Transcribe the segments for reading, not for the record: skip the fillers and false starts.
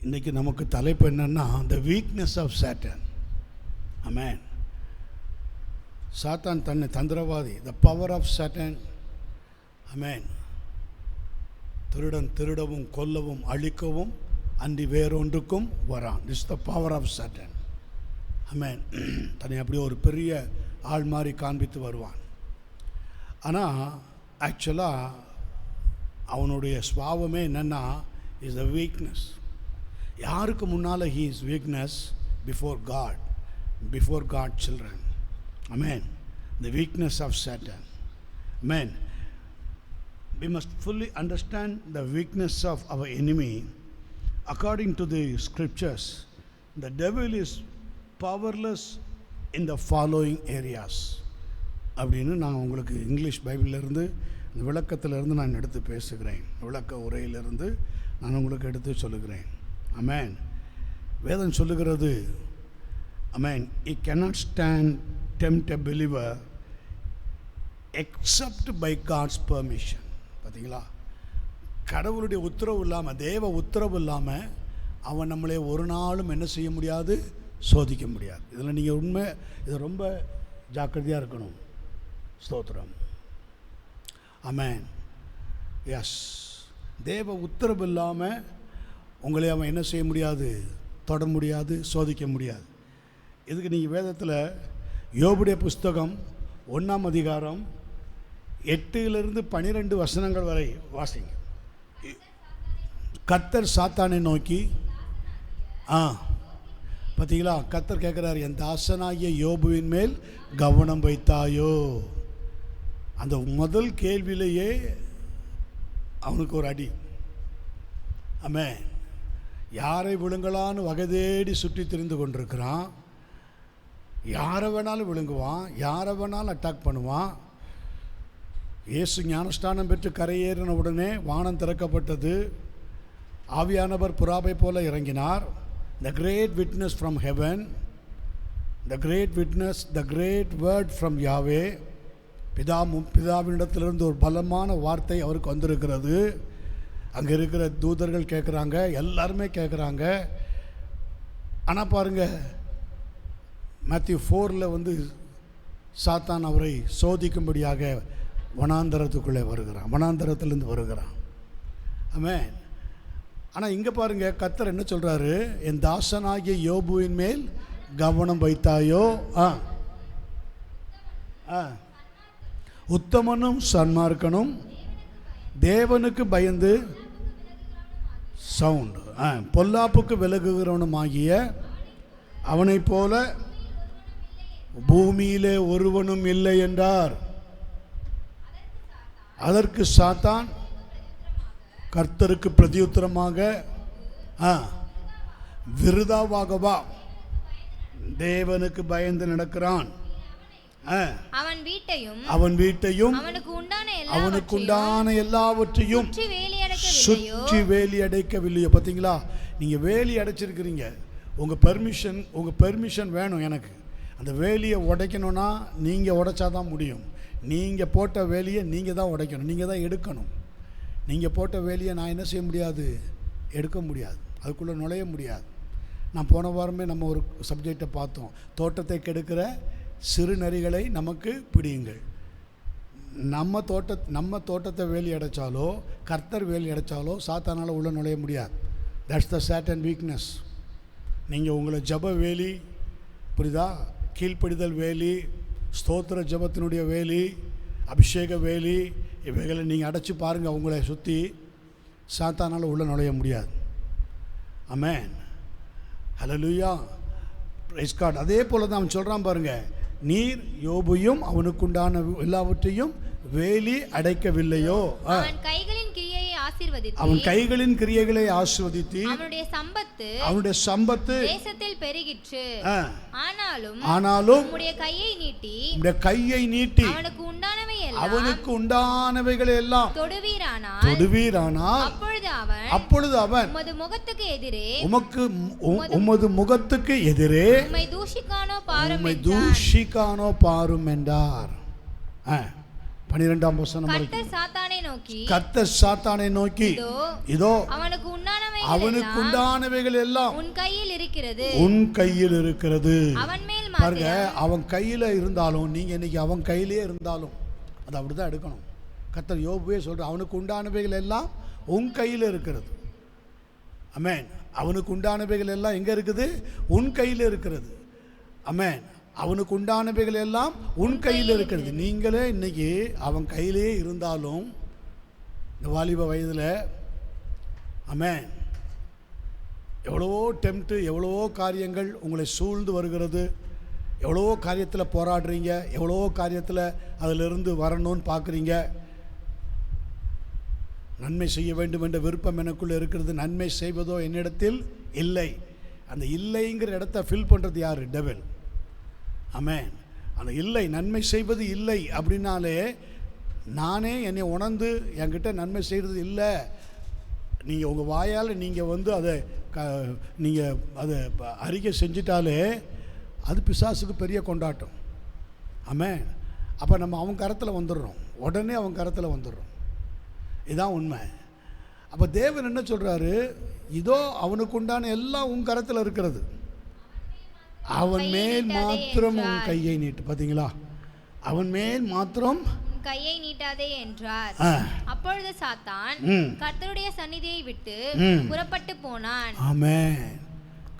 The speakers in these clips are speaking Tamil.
இன்றைக்கி நமக்கு தலைப்பு என்னென்னா the weakness of Satan. Amen. சாத்தான் தன்னை தந்திரவாதி, the power of Satan. Amen. திருடன் திருடவும் கொல்லவும் அழிக்கவும் அன்றி வேறொன்றுக்கும் வரான். This the power of Satan. Amen. தன்னை அப்படியே ஒரு பெரிய ஆள் மாதிரி காண்பித்து வருவான். ஆனால் ஆக்சுவலாக அவனுடைய சுபாவமே என்னென்னா இஸ் த வீக்னஸ். யாருக்கு முன்னால் he is weakness before God children. Amen. The weakness of Satan. Amen. We must fully understand the weakness of our enemy. According to the scriptures, the devil is powerless in the following areas. அப்படின்னு நான் உங்களுக்கு இங்கிலீஷ் பைபிளிலிருந்து இந்த விளக்கத்திலிருந்து நான் எடுத்து பேசுகிறேன். விளக்க உரையிலிருந்து நான் உங்களுக்கு எடுத்து சொல்லுகிறேன். ஆமென். வேதம் சொல்லுகிறது, ஆமென், he cannot stand tempt a believer except by God's permission. பார்த்தீங்களா? கடவுளுடைய உத்தரவு இல்லாமல், தேவ உத்தரவு இல்லாமல் அவன் நம்மளே ஒரு நாளும் என்ன செய்ய முடியாது, சோதிக்க முடியாது. இதில் நீங்கள் உண்மை, இது ரொம்ப ஜாக்கிரதையாக இருக்கணும். ஸ்தோத்திரம். ஆமென். எஸ், தேவ உத்தரவு இல்லாமல் உங்களை அவன் என்ன செய்ய முடியாது, தொட முடியாது, சோதிக்க முடியாது. இதுக்கு நீங்கள் வேதத்தில் யோபுடைய புஸ்தகம் 1ஆம் அதிகாரம் 8 to 12 வசனங்கள் வரை வாசிங்க. கர்த்தர் சாத்தானை நோக்கி, பார்த்தீங்களா, கர்த்தர் கேட்குறாரு, என் தாசனாகிய யோபுவின் மேல் கவனம் வைத்தாயோ? அந்த முதல் கேள்வியிலேயே அவனுக்கு ஒரு அடி. ஆமென். யாரை விழுங்கலான்னு வகை தேடி சுற்றி திரிந்து கொண்டிருக்கிறான். யாரை வேணாலும் விழுங்குவான், யாரை வேணாலும் அட்டாக் பண்ணுவான். இயேசு ஞானஸ்தானம் பெற்று கரையேறின உடனே வானம் திறக்கப்பட்டது. ஆவியானவர் புறாவை போல இறங்கினார். The great witness from heaven, the great witness, the great word from Yahweh. பிதாவினிடத்திலிருந்து ஒரு பலமான வார்த்தை அவருக்கு வந்திருக்கிறது. அங்கே இருக்கிற தூதர்கள் கேட்குறாங்க, எல்லாருமே கேட்குறாங்க. ஆனால் பாருங்கள், மேத்யூ 4 சாத்தான் அவரை சோதிக்கும்படியாக வனாந்தரத்துக்குள்ளே வருகிறான், வனாந்தரத்திலேருந்து வருகிறான். ஆமென். ஆனால் இங்கே பாருங்கள், கர்த்தர் என்ன சொல்கிறாரு, என் தாசனாகிய யோபுவின் மேல் கவனம் வைத்தாயோ? உத்தமனும் சன்மார்க்கனும் தேவனுக்கு பயந்து சவுண்டு பொல்லாப்புக்கு விலகுகிறவனுமாகிய அவனைப் போல பூமியிலே ஒருவனும் இல்லை என்றார். அதற்கு சாத்தான் கர்த்தருக்கு பிரதியுத்தரமாக, விருதாவாகவா தேவனுக்கு பயந்து நடக்கிறான், அவன் வீட்டையும் அவனுக்கு உண்டான எல்லாவற்றையும் சுற்றி வேலி அடைக்கவில்லையோ? பார்த்தீங்களா, நீங்கள் வேலி அடைச்சிருக்கிறீங்க. உங்கள் பெர்மிஷன் வேணும் எனக்கு. அந்த வேலியை உடைக்கணும்னா நீங்கள் உடைச்சாதான் முடியும். நீங்கள் போட்ட வேலியை நீங்கள் தான் உடைக்கணும், நீங்கள் தான் எடுக்கணும். நீங்கள் போட்ட வேலியை நான் என்ன செய்ய முடியாது, எடுக்க முடியாது, அதுக்குள்ளே நுழைய முடியாது. நான் போன வாரமே நம்ம ஒரு சப்ஜெக்டை பார்த்தோம், தோட்டத்தை கெடுக்கிற சிறு நரிகளை நமக்கு பிடியுங்கள். நம்ம தோட்டத்தை வேலி அடைச்சாலோ கர்த்தர் வேலி அடைச்சாலோ சாத்தானால் உள்ள நுழைய முடியாது. That's the Satan weakness. நீங்கள் உங்களை ஜப வேலி, புரியுதா, கீழ்ப்படிதல் வேலி, ஸ்தோத்திர ஜபத்தினுடைய வேலி, அபிஷேக வேலி, இவைகளை நீங்கள் அடைச்சி பாருங்கள், உங்களை சுற்றி சாத்தானால் உள்ள நுழைய முடியாது. ஆமென். ஹல்லேலூயா, பிரைஸ் காட். அதே போல் தான் அவன் சொல்கிறான் பாருங்கள், நீர் யோபுவையும் அவனுக்குண்டான எல்லாவற்றையும் வேலி அடைக்கவில்லையோ? அவன் கைகளின் கிரியைகளை ஆசீர்வதித்து அவனுடைய சம்பத்து தேசத்தில் பெருகிற்று. ஆனாலும் உம்முடைய கையை நீட்டி அவனுக்கு உண்டானவைகளை எல்லாம் தொடுவீரானால் அப்பொழுது அவன் உமது முகத்துக்கு எதிரே உம்மை தூஷிக்கானோ பாரும் என்றார். 12ஆம் வசனம். கர்த்தர் சாத்தானை நோக்கி, கர்த்தர் சாத்தானை நோக்கி, இதோ அவனுக்கு உண்டானவைகள் எல்லாம் உன் கையில் இருக்கிறது, உன் கையில் இருக்கிறது. அவன் மேல் பாருங்க, அவன் கையில இருந்தாலும் நீங்க இன்னைக்கு அவன் கையிலே இருந்தாலும் அது அப்படிதான் எடுக்கணும். கர்த்தர் யோபுவே சொல்ற, அவனுக்கு உண்டானவைகள் எல்லாம் உன் கையில் இருக்கிறது. ஆமென். அவனுக்கு உண்டானவைகள் எல்லாம் எங்க இருக்குது? உன் கையில் இருக்கிறது. ஆமென். அவனுக்கு உண்டானவைகள் எல்லாம் உன் கையில் இருக்கிறது. நீங்களே இன்னைக்கு அவன் கையிலே இருந்தாலும் இந்த வாலிப வயதில், ஆமென், எவ்வளவோ டெம்ப்ட், எவ்வளவோ காரியங்கள் உங்களை சூழ்ந்து வருகிறது. எவ்வளவோ காரியத்தில் போராடுறீங்க, எவ்வளவோ காரியத்தில் அதிலிருந்து வரணும்னு பார்க்குறீங்க. நன்மை செய்ய வேண்டும் என்ற விருப்பம் எனக்குள்ளே இருக்கிறது, நன்மை செய்வதோ என்னிடத்தில் இல்லை. அந்த இல்லைங்கிற இடத்த ஃபில் பண்ணுறது யார்? டெவில். ஆமென். அந்த இல்லை, நன்மை செய்வது இல்லை அப்படின்னாலே நானே என்னை உணர்ந்து என்கிட்ட நன்மை செய்கிறது இல்லை. நீங்கள் உங்கள் வாயால் நீங்கள் அதை நீங்கள் அதை அறிக்கை செஞ்சிட்டாலே அது பிசாசுக்கு பெரிய கொண்டாட்டம். ஆமென். அப்போ நம்ம அவன் கரத்தில் வந்துடுறோம், உடனே அவன் கரத்தில் வந்துடுறோம். இதுதான் உண்மை. அப்போ தேவன் என்ன சொல்கிறாரு? இதோ அவனுக்கு உண்டான எல்லாம் உன் கரத்தில் இருக்கிறது, அவன் மேல் மாத்திரம் உன் கையை நீட்டு. பார்த்தீங்களா? அவன் மேல் மாத்திரம் கையை நீட்டாதே என்றார். அப்பொழுது சாத்தான் கர்த்தருடைய சந்நிதியை விட்டு புறப்பட்டு போனான். ஆமென்.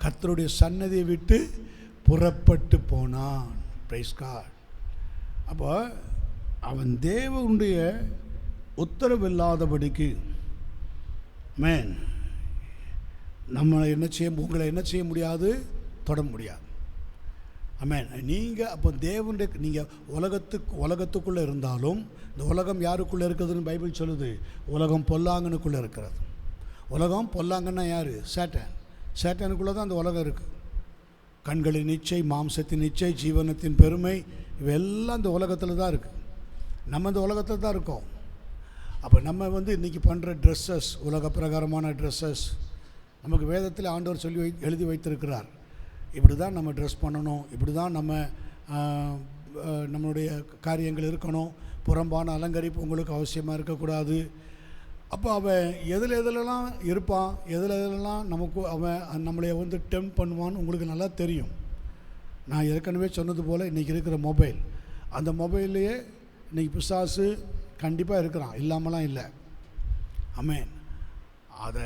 கர்த்தருடைய சந்நிதியை விட்டு புறப்பட்டு போனான். Praise God. அப்போ அவன் தேவனுடைய உத்தரவில்லாதபடிக்கு மேன் நம்மளை உங்களை என்ன செய்ய முடியாது? தொட முடியாது. ஆமென். நீங்கள் அப்போ தேவனுடைய, நீங்கள் உலகத்துக்குள்ளே இருந்தாலும், இந்த உலகம் யாருக்குள்ளே இருக்குதுன்னு பைபிள் சொல்லுது? உலகம் பொல்லாங்கனுக்குள்ளே இருக்கிறது. உலகம் பொல்லாங்கன்னா யார்? சேட்டன். சேட்டனுக்குள்ளே தான் அந்த உலகம் இருக்குது. கண்களின் இச்சை, மாம்சத்தின் இச்சை, ஜீவனத்தின் பெருமை, இவையெல்லாம் இந்த உலகத்தில் தான் இருக்குது. நம்ம இந்த உலகத்தில் தான் இருக்கோம். அப்போ நம்ம இன்றைக்கி பண்ணுற ட்ரெஸ்ஸஸ், உலக பிரகாரமான ட்ரெஸ்ஸஸ், நமக்கு வேதத்தில் ஆண்டவர் சொல்லி எழுதி வைத்திருக்கிறார். இப்படி தான் நம்ம ட்ரெஸ் பண்ணணும், இப்படி தான் நம்மளுடைய காரியங்கள் இருக்கணும், புறம்பான அலங்கரிப்பு உங்களுக்கு அவசியமாக இருக்கக்கூடாது. அப்போ அவன் எதிலெல்லாம் இருப்பான், எதிலெல்லாம் நமக்கு அவன் நம்மளை டெம்ப்ட் பண்ணுவான்னு உங்களுக்கு நல்லா தெரியும். நான் ஏற்கனவே சொன்னது போல் இன்றைக்கி இருக்கிற மொபைல், அந்த மொபைல்லையே இன்றைக்கி பிசாசு கண்டிப்பாக இருக்கிறான், இல்லாமலாம் இல்லை. ஆமென். அதை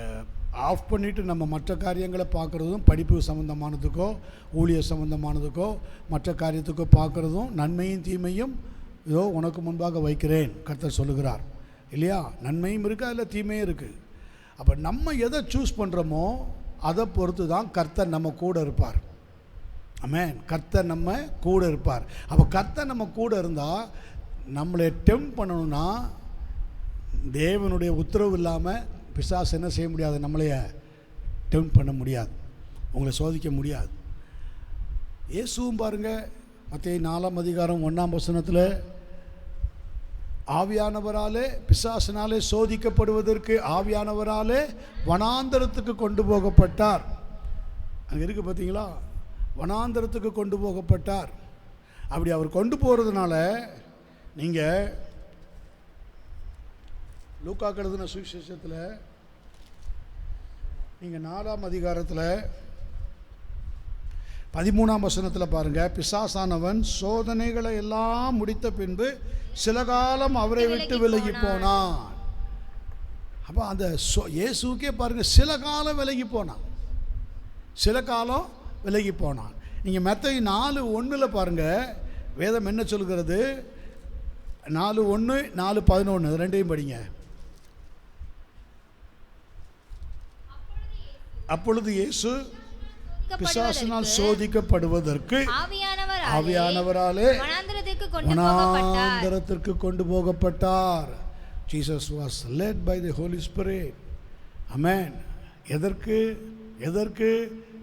ஆஃப் பண்ணிவிட்டு நம்ம மற்ற காரியங்களை பார்க்குறதும், படிப்பு சம்மந்தமானதுக்கோ ஊழிய சம்மந்தமானதுக்கோ மற்ற காரியத்துக்கோ பார்க்குறதும், நன்மையும் தீமையும் இதோ உனக்கு முன்பாக வைக்கிறேன் கர்த்தர் சொல்லுகிறார் இல்லையா? நன்மையும் இருக்குது, அதில் தீமையும் இருக்குது. அப்போ நம்ம எதை சூஸ் பண்ணுறோமோ அதை பொறுத்து தான் கர்த்தர் நம்ம கூட இருப்பார். ஆமென். கர்த்தர் நம்ம கூட இருப்பார். அப்போ கர்த்தர் நம்ம கூட இருந்தால் நம்மளை டெம்ப்ட் பண்ணணும்னா தேவனுடைய உத்தரவு இல்லாமல் பிசாசு என்ன செய்ய முடியாது? நம்மளைய டெம்ப்ட் பண்ண முடியாது, உங்களை சோதிக்க முடியாது. இயேசுவும் பாருங்கள், மத்தேயு 4ஆம் அதிகாரம் 1ஆம் வசனத்தில் ஆவியானவராலே பிசாசினாலே சோதிக்கப்படுவதற்கு ஆவியானவராலே வனாந்தரத்துக்கு கொண்டு போகப்பட்டார். அங்கே இருக்குது பார்த்தீங்களா? வனாந்தரத்துக்கு கொண்டு போகப்பட்டார். அப்படி அவர் கொண்டு போகிறதுனால நீங்கள் லூக்கா எழுதின சுவிசேஷத்தில் நீங்கள் 4ஆம் அதிகாரத்தில் 13ஆம் வசனத்தில் பாருங்கள், பிசாசானவன் சோதனைகளை எல்லாம் முடித்த பின்பு சில காலம் அவரை விட்டு விலகி போனான். அப்போ அந்த இயேசுக்கே பாருங்கள், சில காலம் விலகி போனான், சில காலம் விலகி போனான். நீங்கள் மத்தேயு 4:1 பாருங்கள், வேதம் என்ன சொல்கிறது? 4:1 4:11 ரெண்டையும் படிங்க. அப்பொழுது இயேசு பிசாசினால் சோதிக்கப்படுவதற்கு ஆவியானவராலே வனாந்தரத்திற்கு கொண்டு போகப்பட்டார். Jesus was led by the Holy Spirit. ஆமென். எதற்கு?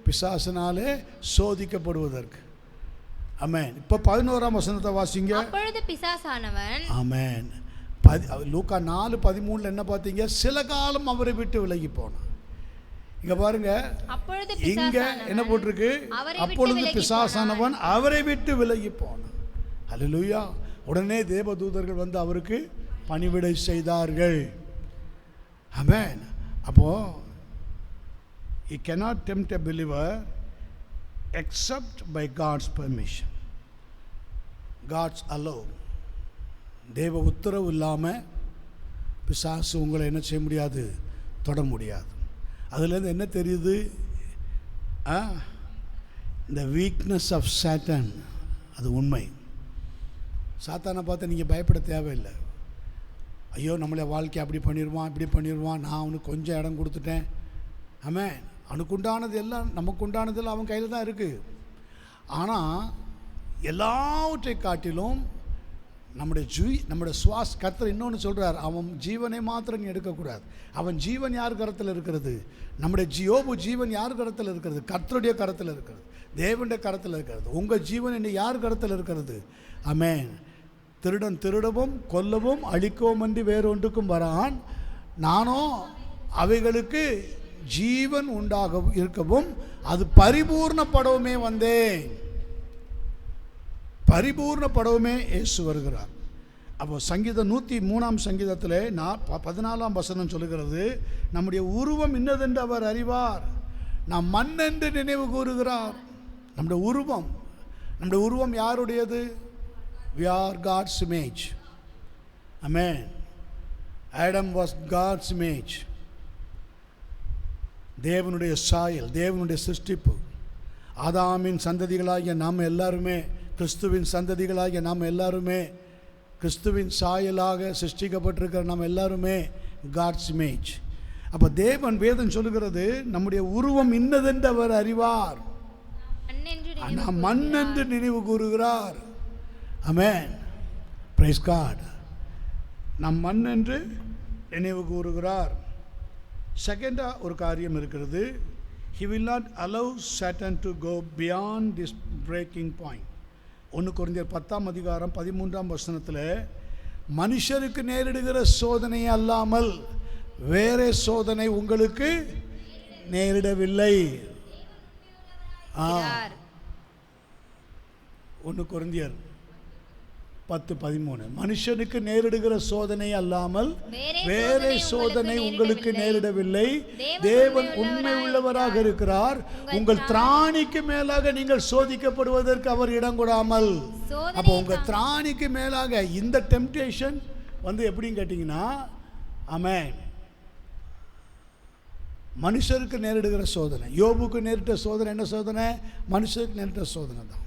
பிசாசினாலே சோதிக்கப்படுவதற்கு. ஆமென். இப்போ 11ஆம் வசனத்தை வாசிங்க. அப்பொழுது பிசாசானவன், ஆமென், லூக்கா 4:13 என்ன பார்த்தீங்க? சில காலம் அவரை விட்டு விலகி போனான். இங்க பாருங்க, இங்க என்ன போட்டிருக்கு? அப்பொழுது பிசாசானவன் அவரை விட்டு விலகி போனான். ஹல்லேலூயா. உடனே தேவதூதர்கள் வந்து அவருக்கு பணிவிடை செய்தார்கள். ஆமென். அப்போ he cannot tempt a believer except by God's permission, God's allow. தேவ உத்தரவு இல்லாமல் பிசாசு உங்களை என்ன செய்ய முடியாது, தொட முடியாது. அதுலேருந்து என்ன தெரியுது, இந்த வீக்னஸ் ஆஃப் சாட்டன், அது உண்மை. சாத்தானை பார்த்து நீங்கள் பயப்பட தேவையில்லை. ஐயோ நம்மளை வாழ்க்கை அப்படி பண்ணிடுவான் இப்படி பண்ணிடுவான், நான் அவனுக்கு கொஞ்சம் இடம் கொடுத்துட்டேன். ஆமென். அவனுக்கு உண்டானது எல்லாம் நமக்கு உண்டானதெல்லாம் அவன் கையில் தான் இருக்குது. ஆனால் எல்லாவற்றை காட்டிலும் நம்முடைய சுவாஸ் கர்த்தர் இன்னொன்று சொல்கிறார், அவன் ஜீவனை மாத்திரம் நீ எடுக்கக்கூடாது. அவன் ஜீவன் யார் கரத்தில் இருக்கிறது? நம்முடைய யோபு ஜீவன் யார் கரத்தில் இருக்கிறது? கர்த்தருடைய கரத்தில் இருக்கிறது, தேவனுடைய கரத்தில் இருக்கிறது. உங்கள் ஜீவன் இன்னும் யார் கரத்தில் இருக்கிறது? ஆமென். திருடன் திருடவும் கொல்லவும் அழிக்கவும் என்று வேறொன்றுக்கும் வரான், நானோ அவைகளுக்கு ஜீவன் உண்டாக இருக்கவும் அது பரிபூர்ணப்படவுமே வந்தேன். பரிபூர்ணப்படவுமே இயேசு வருகிறார். அப்போ சங்கீதம் 103 சங்கீதத்தில் 14 வசனம் சொல்லுகிறது, நம்முடைய உருவம் இன்னதென்று அவர் அறிவார், நாம் மண் என்று நினைவு கூறுகிறார். நம்முடைய உருவம் யாருடையது? We are God's image. Amen. Adam was God's image. தேவனுடைய சாயல், தேவனுடைய சிருஷ்டிப்பு. ஆதாமின் சந்ததிகளாகிய நாம் எல்லாருமே, கிறிஸ்துவின் சந்ததிகளாகிய நாம் எல்லாருமே, கிறிஸ்துவின் சாயலாக சிருஷ்டிக்கப்பட்டிருக்கிற நாம் எல்லாருமே காட்ஸ் இமேஜ். அப்போ தேவன் வேதம் சொல்லுகிறது, நம்முடைய உருவம் இன்னதென்று அவர் அறிவார், நாம் மண் என்று நினைவு கூறுகிறார். ஆமென். Praise God. நம் மண் என்று நினைவு கூறுகிறார். செகண்டாக ஒரு காரியம் இருக்கிறது, he will not allow Satan to go beyond this breaking point. 1 கொரிந்தியர் 10 வசனத்தில், மனுஷருக்கு நேரிடுகிற சோதனை அல்லாமல் வேற சோதனை உங்களுக்கு நேரிடவில்லை. 1 கொரிந்தியர் 10:13, மனுஷனுக்கு நேரிடுகிற சோதனை அல்லாமல் வேற சோதனை உங்களுக்கு நேரிடவில்லை. தேவன் உண்மை உள்ளவராக இருக்கிறார், உங்கள் திராணிக்கு மேலாக நீங்கள் சோதிக்கப்படுவதற்கு அவர் இடம் கொடாமல். அப்போ உங்கள் திராணிக்கு மேலாக இந்த டெம்ப்டேஷன் வந்து எப்படின்னு கேட்டிங்கன்னா, ஆமென், மனுஷருக்கு நேரிடுகிற சோதனை. யோபுக்கு நேரிட்ட சோதனை என்ன சோதனை? மனுஷருக்கு நேரிட்ட சோதனை தான்.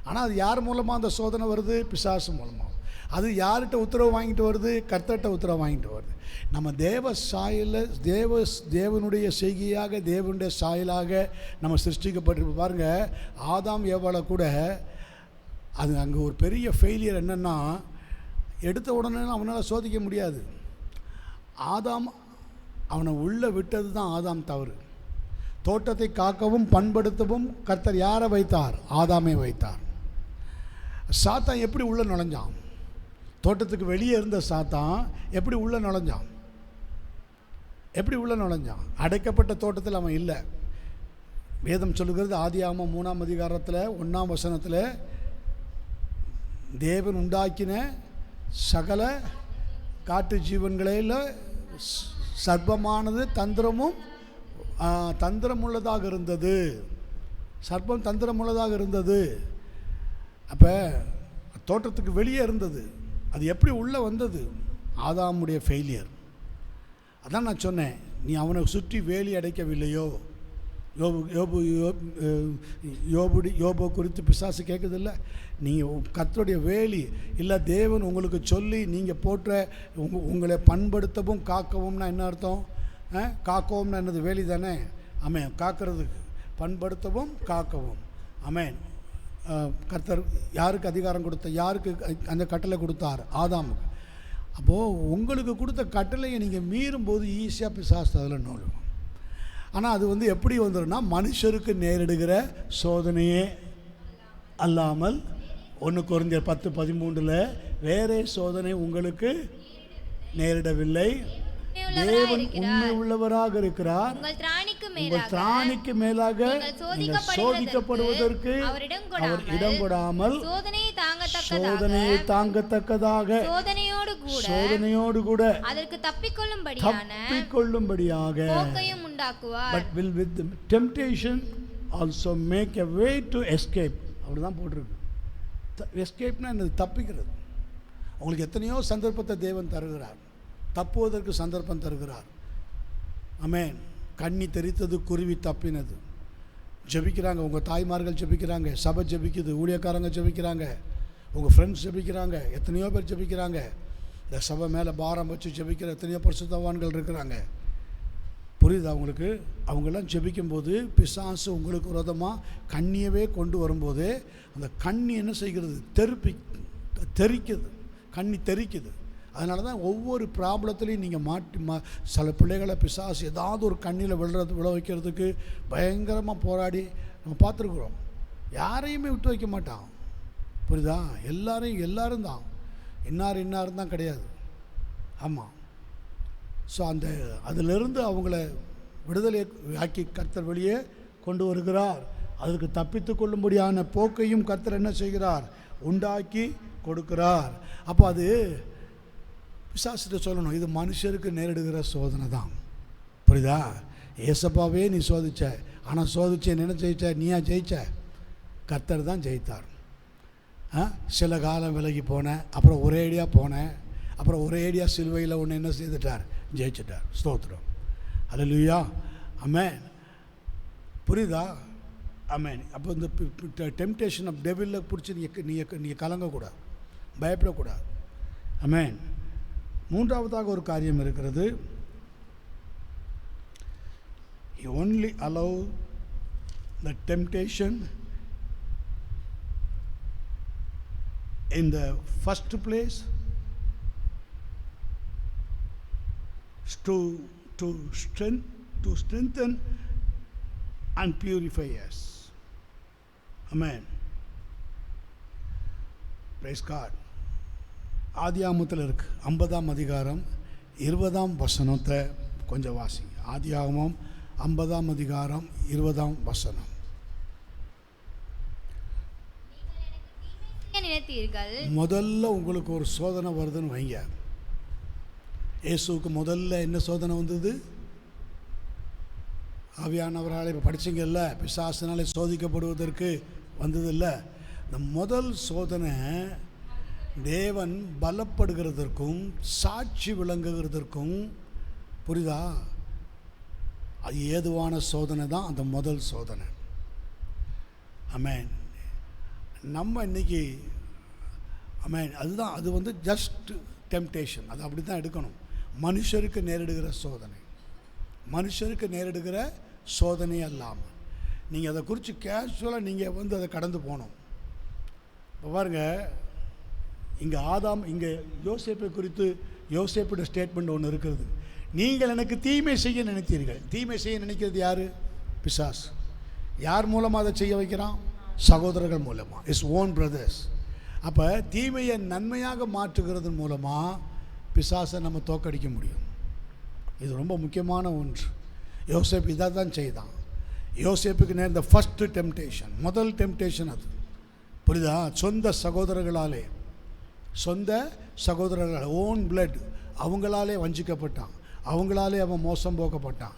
ஆனால் அது யார் மூலமாக அந்த சோதனை வருது? பிசாசு மூலமாக. அது யார்கிட்ட உத்தரவு வாங்கிட்டு வருது? கர்த்தர்கிட்ட உத்தரவு வாங்கிட்டு வருது. நம்ம தேவ சாயல தேவனுடைய செய்கையாக, தேவனுடைய சாயலாக நம்ம சிருஷ்டிக்கப்பட்டிருப்போம். பாருங்கள், ஆதாம் ஏவாளை கூட அது அங்கே ஒரு பெரிய ஃபெயிலியர் என்னென்னா, எடுத்த உடனே அவனால் சோதிக்க முடியாது. அவனை உள்ளே விட்டது தான் ஆதாம் தவறு. தோட்டத்தை காக்கவும் பண்படுத்தவும் கர்த்தர் யாரை வைத்தார்? ஆதாமை வைத்தார். சாத்தான் எப்படி உள்ளே நுழைஞ்சான்? தோட்டத்துக்கு வெளியே இருந்த சாத்தான் எப்படி உள்ளே நுழைஞ்சான்? அடைக்கப்பட்ட தோட்டத்தில் அவன் இல்லை. வேதம் சொல்லுகிறது, ஆதியாகமம் 3 அதிகாரத்தில் 1 வசனத்தில், தேவன் உண்டாக்கின சகல காட்டு ஜீவன்களில் சர்ப்பமானது தந்திரமுள்ளதாக இருந்தது. சர்ப்பம் தந்திரமுள்ளதாக இருந்தது. அப்போ தோட்டத்துக்கு வெளியே இருந்தது. அது எப்படி உள்ளே வந்தது? ஆதாமுடைய ஃபெயிலியர். அதான் நான் சொன்னேன், நீ அவனை சுற்றி வேலி அடைக்கவில்லையோ. யோபு குறித்து பிசாசு கேட்குதில்ல, நீங்கள் கர்த்தருடைய வேலி இல்லை, தேவன் உங்களுக்கு சொல்லி நீங்கள் போற்ற உங்களை பண்படுத்தவும் காக்கவும்னா என்ன அர்த்தம்? காக்கவும் என்னது? வேலி தானே. ஆமென். காக்கிறதுக்கு, பண்படுத்தவும் காக்கவும். ஆமென். கர்த்தர் யாருக்கு அதிகாரம் கொடுத்த, யாருக்கு அந்த கட்டளை கொடுத்தார்? ஆதாமுக்கு. அப்போது உங்களுக்கு கொடுத்த கட்டளையை நீங்கள் மீறும்போது ஈஸியாக பிசாசு அதில் நோழும். ஆனால் அது வந்து எப்படி வந்துடும்னா, மனுஷருக்கு நேரிடுகிற சோதனையே அல்லாமல் 1 கொரிந்தியர் 10:13 வேறே சோதனை உங்களுக்கு நேரிடவில்லை. தேவன் உண்மை உள்ளவராக இருக்கிறார், உங்கள் திராணிக்கு மேலாக நீங்கள் சோதிக்கப்படுவதற்கு அவர் இடம் கொடாமல் தாங்கத்தக்கதாக சோதனையோடு கூட அதற்கு தப்பிக்கொள்ளும்படியாக போக்கையும் உண்டாக்குவார். But will with the temptation also make a way to escape. அப்படிதான் போட்டிருக்கு. எஸ்கேப்னா என்னது? தப்பிக்கிறது. உங்களுக்கு எத்தனையோ சந்தர்ப்பத்தை தேவன் தருகிறார், தப்புவதற்கு சந்தர்ப்பம் தருகிறார். ஆமென். கண்ணி தெரித்தது குருவி தப்பினது. ஜெபிக்கிறாங்க, உங்கள் தாய்மார்கள் ஜெபிக்கிறாங்க, சபை ஜெபிக்குது, ஊழியக்காரங்க ஜெபிக்கிறாங்க, உங்கள் ஃப்ரெண்ட்ஸ் ஜெபிக்கிறாங்க, எத்தனையோ பேர் ஜெபிக்கிறாங்க. இந்த சபை மேலே பாரம் வச்சு ஜெபிக்கிற எத்தனையோ பரிசுத்தவான்கள் இருக்கிறாங்க. புரியுது அவங்களுக்கு? அவங்கெல்லாம் ஜெபிக்கும்போது பிசாசு உங்களுக்கு விரோதமாக கண்ணியவே கொண்டு வரும்போது அந்த கண்ணி என்ன செய்கிறது? தெரிக்குது. கண்ணி தெரிக்குது. அதனால தான் ஒவ்வொரு ப்ராப்ளத்துலேயும் நீங்கள் சில பிள்ளைகளை பிசாசு ஏதாவது ஒரு கண்ணியில் விழ வைக்கிறதுக்கு பயங்கரமாக போராடி நம்ம பார்த்துருக்குறோம். யாரையுமே விட்டு வைக்க மாட்டான். புரியுதா? எல்லாரும் தான், இன்னாரும் தான் கிடையாது. ஆமாம். ஸோ அதிலிருந்து அவங்கள விடுதலை ஆக்கி கர்த்தர் வெளியே கொண்டு வருகிறார். அதுக்கு தப்பித்து கொள்ளும்படியான போக்கையும் கர்த்தர் என்ன செய்கிறார்? உண்டாக்கி கொடுக்கிறார். அப்போ அது பிசாசுகிட்ட சொல்லணும், இது மனுஷருக்கு நேரிடுகிற சோதனை தான். புரியுதா? ஏசப்பாவே நீ சோதிச்ச, ஆனால் சோதிச்ச என்ன ஜெயிச்ச? நீயா ஜெயிச்ச? கர்த்தர் தான் ஜெயித்தார். சில காலம் விலகி போனேன், அப்புறம் ஒரே அடியாக போனேன், அப்புறம் ஒரே அடியாக சிலுவையில் ஒன்று என்ன செய்துட்டார்? ஜெயிச்சிட்டார். ஸ்தோத்திரம். அல்லேலூயா. ஆமென். புரியுதா? ஆமென். அப்போ இந்த டெம்டேஷன் ஆஃப் டெவிலில் பிடிச்சி நீங்கள் கலங்கக்கூடாது, பயப்படக்கூடாது. ஆமென். மூன்றாவதாக ஒரு காரியம் இருக்கிறது. You only allow the temptation in the first place to strengthen and purify us. Amen. Praise God. ஆதியாகமத்தில் இருக்கு 50ஆம் அதிகாரம் 20ஆம் வசனத்தை கொஞ்சம் வாசி. ஆதியாகமம் 50ஆம் அதிகாரம் 20ஆம் வசனம். முதல்ல உங்களுக்கு ஒரு சோதனை வருதுன்னு வைங்க. இயேசுவுக்கு முதல்ல என்ன சோதனை வந்தது? ஆவியானவரால் இப்போ படிச்சிங்கல்ல, பிசாசினாலே சோதிக்கப்படுவதற்கு வந்ததில்ல. இந்த முதல் சோதனை தேவன் பலப்படுகிறதற்கும் சாட்சி விளங்குகிறதற்கும், புரியுதா, அது ஏதுவான சோதனை தான் அந்த முதல் சோதனை. ஆமென். நம்ம இன்னைக்கு ஆமென், அதுதான், அது வந்து ஜஸ்ட் டெம்டேஷன், அது அப்படி தான் எடுக்கணும். மனுஷருக்கு நேரிடுகிற சோதனை, மனுஷருக்கு நேரிடுகிற சோதனை அல்லாமல் நீங்கள் அதை குறித்து கேஷுவலாக நீங்கள் வந்து அதை கடந்து போகணும். இப்போ பாருங்கள், இங்கே இங்கே யோசேப்பை குறித்து யோசேப்புடைய ஸ்டேட்மெண்ட் ஒன்று இருக்கிறது. நீங்கள் எனக்கு தீமை செய்ய நினைத்தீர்கள். தீமை செய்ய நினைக்கிறது யார்? பிசாஸ். யார் மூலமாக அதை செய்ய வைக்கிறான்? சகோதரர்கள் மூலமாக, இஸ் ஓன் பிரதர்ஸ். அப்போ தீமையை நன்மையாக மாற்றுகிறது மூலமாக பிசாசை நம்ம தோக்கடிக்க முடியும். இது ரொம்ப முக்கியமான ஒன்று. யோசேப்பு இதை தான் செய்தான். யோசேப்புக்கு நேர்ந்த ஃபஸ்ட்டு டெம்டேஷன், முதல் டெம்டேஷன் அது. புரியுதா? சொந்த சகோதரர்களால் ஓன் பிளட், அவங்களாலே வஞ்சிக்கப்பட்டான், அவங்களாலே அவன் மோசம் போக்கப்பட்டான்.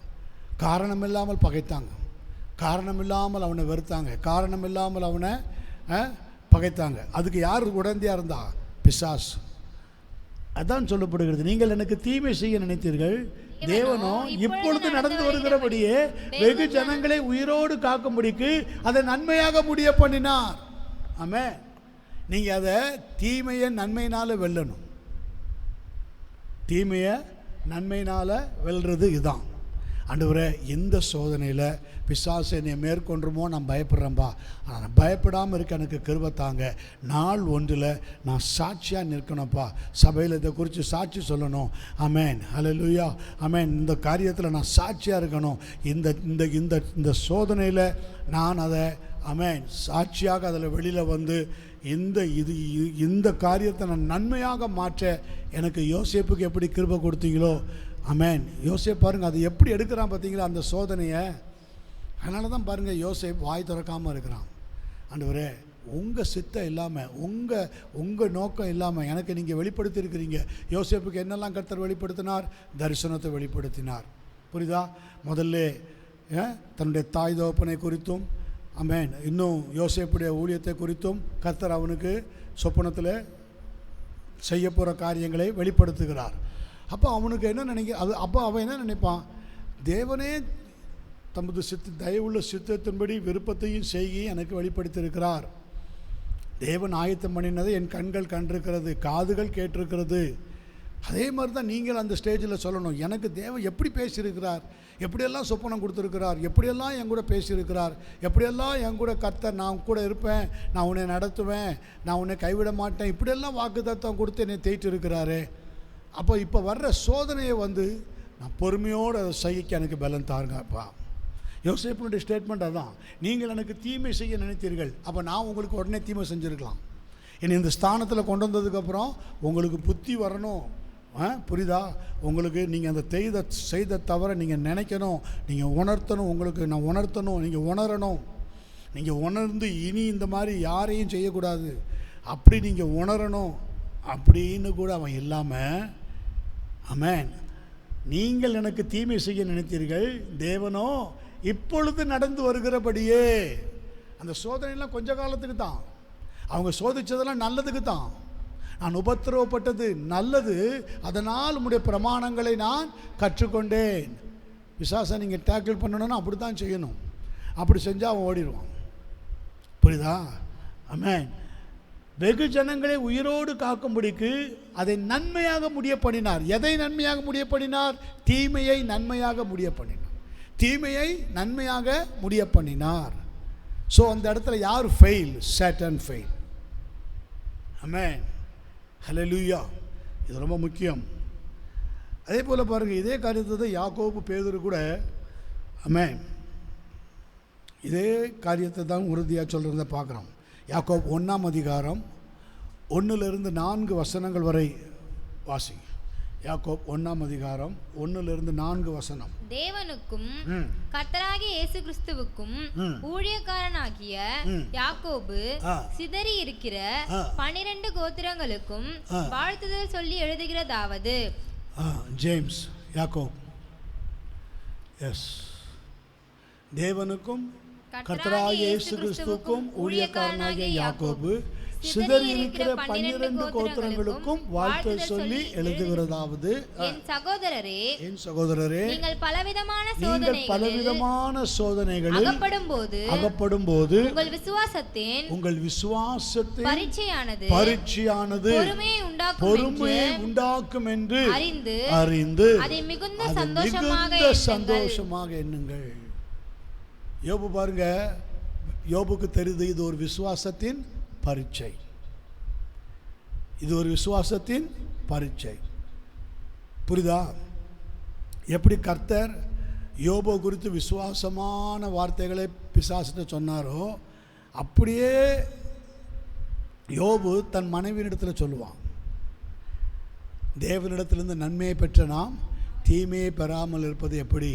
காரணமில்லாமல் பகைத்தாங்க, காரணமில்லாமல் அவனை வெறுத்தாங்க, காரணமில்லாமல் அவனை பகைத்தாங்க. அதுக்கு யார் உடந்தையாக இருந்தா? பிசாஸ். அதான் சொல்லப்படுகிறது, நீங்கள் எனக்கு தீமை செய்ய நினைத்தீர்கள், தேவனோ இப்பொழுது நடந்து வருகிறபடியே வெகு ஜனங்களை உயிரோடு காக்கும்படிக்கு அதை நன்மையாக முடிய பண்ணினார். ஆமென். நீங்கள் அதை தீமையை நன்மையினால் வெல்லணும். தீமையை நன்மையினால் வெல்றது இதுதான். ஆண்டவரே, இந்த சோதனையில் பிசாசு என்னை மேற்கொண்டுமோ நான் பயப்படுறேன்பா, ஆனால் நான் பயப்படாமல் இருக்க எனக்கு கிருபை தாங்க. நாள் ஒன்றில் நான் சாட்சியாக நிற்கணும்ப்பா, சபையில் இதை குறித்து சாட்சி சொல்லணும். ஆமென். ஹல்லேலூயா. ஆமென். இந்த காரியத்தில் நான் சாட்சியாக இருக்கணும். இந்த சோதனையில் நான் அதை ஆமென் சாட்சியாக அதில் வெளியில் வந்து இந்த காரியத்தை நான் நன்மையாக மாற்ற எனக்கு யோசேப்புக்கு எப்படி கிருபை கொடுத்தீங்களோ. ஆமென். யோசேப் பாருங்கள், அது எப்படி எடுக்கிறான் பார்த்தீங்களா அந்த சோதனையை. அதனால தான் பாருங்கள், யோசேப் வாய் திறக்காமல் இருக்கிறான். ஆண்டவரே, உங்கள் சித்தம் இல்லாமல் உங்கள் நோக்கம் இல்லாமல் எனக்கு நீங்கள் வெளிப்படுத்தியிருக்கிறீங்க. யோசேப்புக்கு என்னெல்லாம் கர்த்தர் வெளிப்படுத்தினார்? தரிசனத்தை வெளிப்படுத்தினார். புரியுதா? முதல்ல தன்னுடைய தாய் தகப்பனை குறித்தும், ஆமென், இன்னும் யோசேப்புடைய ஊழியத்தை குறித்தும் கர்த்தர் அவனுக்கு சொப்பனத்தில் செய்ய போகிற காரியங்களை வெளிப்படுத்துகிறார். அப்போ அவனுக்கு என்ன அப்போ அவன் என்ன நினைப்பான்? தேவனே தமது தயவுள்ள சித்தத்தின்படி விருப்பத்தையும் செய்கையும் எனக்கு வெளிப்படுத்தியிருக்கிறார். தேவன் ஆயத்தம் பண்ணினதை என் கண்கள் கண்டிருக்கிறது, காதுகள் கேட்டிருக்கிறது. அதே மாதிரி தான் நீங்கள் அந்த ஸ்டேஜில் சொல்லணும். எனக்கு தேவன் எப்படி பேசியிருக்கிறார், எப்படியெல்லாம் சொப்பனம் கொடுத்துருக்கிறார், எப்படியெல்லாம் என் கூட பேசியிருக்கிறார், எப்படியெல்லாம் என் கூட கர்த்தர் நான் கூட இருப்பேன், நான் உன்னை நடத்துவேன், நான் உன்னை கைவிட மாட்டேன், இப்படியெல்லாம் வாக்குத்தத்தம் கொடுத்து என்னை தேய்ட்டு இருக்கிறாரு. அப்போ இப்போ வர்ற சோதனையை நான் பொறுமையோடு அதை சகிக்க எனக்கு பலன் தாருங்கப்பா. யோசேப்பினுடைய ஸ்டேட்மெண்ட் அதான். நீங்கள் எனக்கு தீமை செய்ய நினைத்தீர்கள், அப்போ நான் உங்களுக்கு உடனே தீமை செஞ்சுருக்கலாம். என்னை இந்த ஸ்தானத்தில் கொண்டு வந்ததுக்கப்புறம் உங்களுக்கு புத்தி வரணும். புரியுதா? உங்களுக்கு நீங்கள் அந்த செய்த தவிர நீங்கள் நினைக்கணும், நீங்கள் உணர்த்தணும், உங்களுக்கு நான் உணர்த்தணும், நீங்கள் உணரணும். நீங்கள் உணர்ந்து இனி இந்த மாதிரி யாரையும் செய்யக்கூடாது அப்படி நீங்கள் உணரணும் அப்படின்னு கூட அவன் இல்லாமல், ஆமென், நீங்கள் எனக்கு தீமை செய்ய நினைத்தீர்கள், தேவனோ இப்பொழுது நடந்து வருகிறபடியே. அந்த சோதனைலாம் கொஞ்ச காலத்துக்கு தான். அவங்க சோதித்ததெல்லாம் நல்லதுக்கு தான். நான் உபத்திரவப்பட்டது நல்லது, அதனால் உம்முடைய பிரமாணங்களை நான் கற்றுக்கொண்டேன். பிசாசை நீங்கள் டேக்கிள் பண்ணணும்னா அப்படி தான் செய்யணும். அப்படி செஞ்சால் அவன் ஓடிடுவான். புரியுதா? ஆமென். வெகு ஜனங்களை உயிரோடு காக்கும்படிக்கு அதை நன்மையாக முடிய பண்ணினார். எதை நன்மையாக முடிய பண்ணினார்? தீமையை நன்மையாக முடிய பண்ணினார். தீமையை நன்மையாக முடிய பண்ணினார். ஸோ அந்த இடத்துல யார் fail? Satan fail. Amen. Hallelujah. இது ரொம்ப முக்கியம். அதே போல் பாருங்கள், இதே காரியத்தை தான் யாக்கோபு பேதுரு கூட, ஆமென், இதே காரியத்தை தான் உறுதியாக சொல்கிறத பார்க்குறோம். யாக்கோபு 1ஆம் அதிகாரம் 1-4 வசனங்கள் வரை வாசிங்க. யாக்கோபு 1ஆம் அதிகாரம் 1-4 வசனம். தேவனுக்கும் கர்த்தராகிய இயேசு கிறிஸ்துவுக்கும் ஊழியக்காரனாகிய யாக்கோபு சிதறி இருக்கிற 12 கோத்திரங்களுக்கும் வாழ்த்துதல் சொல்லி எழுதுகிறதாவது. ஜேம்ஸ் யாக்கோபு. எஸ். தேவனுக்கும் கர்த்தராகிய இயேசு கிறிஸ்துவுக்கும் ஊழியக்காரனாகிய யாக்கோபு சிதறி இருக்கிற 12 கோத்திரங்களுக்கும் வாழ்த்து சொல்லி எழுதுகிறதாவது. என் சகோதரரே, என் சகோதரரே, நீங்கள் பலவிதமான சோதனைகளில் அகப்படும் போது உங்கள் விசுவாசத்தின் பரீட்சையானது பொறுமையை உண்டாக்கும் என்று அறிந்து அதை மிகுந்த சந்தோஷமாக எண்ணுங்கள். யோபு பாருங்க, யோபுக்கு தெரியுது இது ஒரு விசுவாசத்தின் பரீட்சை. இது ஒரு விசுவாசத்தின் பரீட்சை. புரியுதா? எப்படி கர்த்தர் யோபு குறித்து விசுவாசமான வார்த்தைகளை பிசாசிட்ட சொன்னாரோ அப்படியே யோபு தன் மனைவியிடத்தில் சொல்லுவான். தேவனிடத்திலிருந்து நன்மையை பெற்ற நாம் தீமையை பெறாமல் இருப்பது எப்படி?